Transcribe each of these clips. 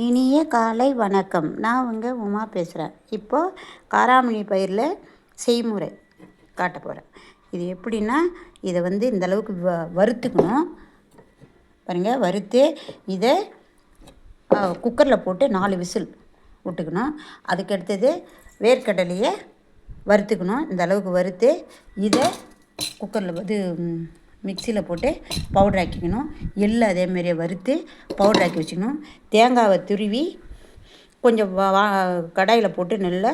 இனிய காலை வணக்கம். நான் உங்கள் உமா பேசுகிறேன். இப்போது காராமணி பயிரில் செய்முறை காட்ட போகிறேன். இது எப்படின்னா, இதை இந்த அளவுக்கு வறுத்துக்கணும். பாருங்கள், வறுத்து இதை குக்கரில் போட்டு 4 விசில் விட்டுக்கணும். அதுக்கு அடுத்தது வேர்க்கடலையை வறுத்துக்கணும். இந்த அளவுக்கு வறுத்து இதை குக்கரில் மிக்சியில் போட்டு பவுடர் ஆக்கிக்கணும். எள்ளு அதேமாரியே வறுத்து பவுடர் ஆக்கி வச்சுக்கணும். தேங்காவை துருவி கொஞ்சம் கடாயில் போட்டு நல்லா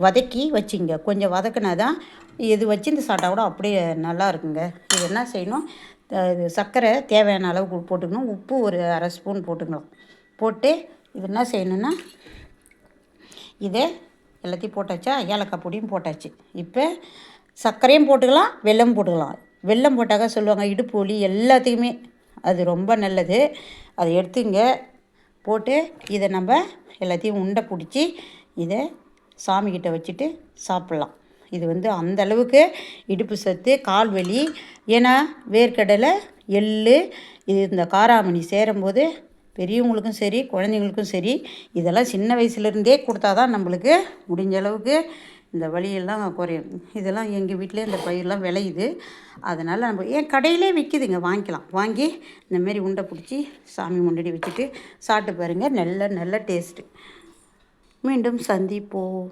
வதக்கி வச்சுங்க. கொஞ்சம் வதக்கினா தான் இது வச்சு சாப்பிட்டா கூட அப்படியே நல்லா இருக்குங்க. இது என்ன செய்யணும், இது சர்க்கரை தேவையான அளவுக்கு போட்டுக்கணும். உப்பு ஒரு 1/2 ஸ்பூன் போட்டுக்கலாம். போட்டு இது என்ன செய்யணுன்னா, இதை எல்லாத்தையும் போட்டாச்சா, ஏலக்காய் பொடியும் போட்டாச்சு. இப்போ சர்க்கரையும் போட்டுக்கலாம், வெல்லம் போட்டுக்கலாம். வெல்லம் போட்டாக்கா சொல்லுவாங்க இடுப்பு வலி எல்லாத்துக்குமே அது ரொம்ப நல்லது. அதை எடுத்துங்க. போட்டு இதை நம்ம எல்லாத்தையும் உண்டை பிடிச்சி இதை சாமிக்கிட்ட வச்சுட்டு சாப்பிட்லாம். இது அந்த அளவுக்கு இடுப்பு சத்து, கால் வலி. ஏன்னா வேர்க்கடலை, எள், இது இந்த காராமணி சேரும்போது பெரியவங்களுக்கும் சரி குழந்தைங்களுக்கும் சரி இதெல்லாம் சின்ன வயசுலேருந்தே கொடுத்தா தான் நம்மளுக்கு முடிஞ்ச அளவுக்கு இந்த வலியெல்லாம் குறையும். இதெல்லாம் எங்கள் வீட்டிலே இந்த பயிரெலாம் விளையுது. அதனால் நம்ம கடையிலே விற்கிதுங்க, வாங்கிக்கலாம். வாங்கி இந்தமாரி உண்டை பிடிச்சி சாமி முன்னாடி வச்சுட்டு சாப்பிட்டு பாருங்கள். நல்ல டேஸ்ட்டு. மீண்டும் சந்திப்போம்.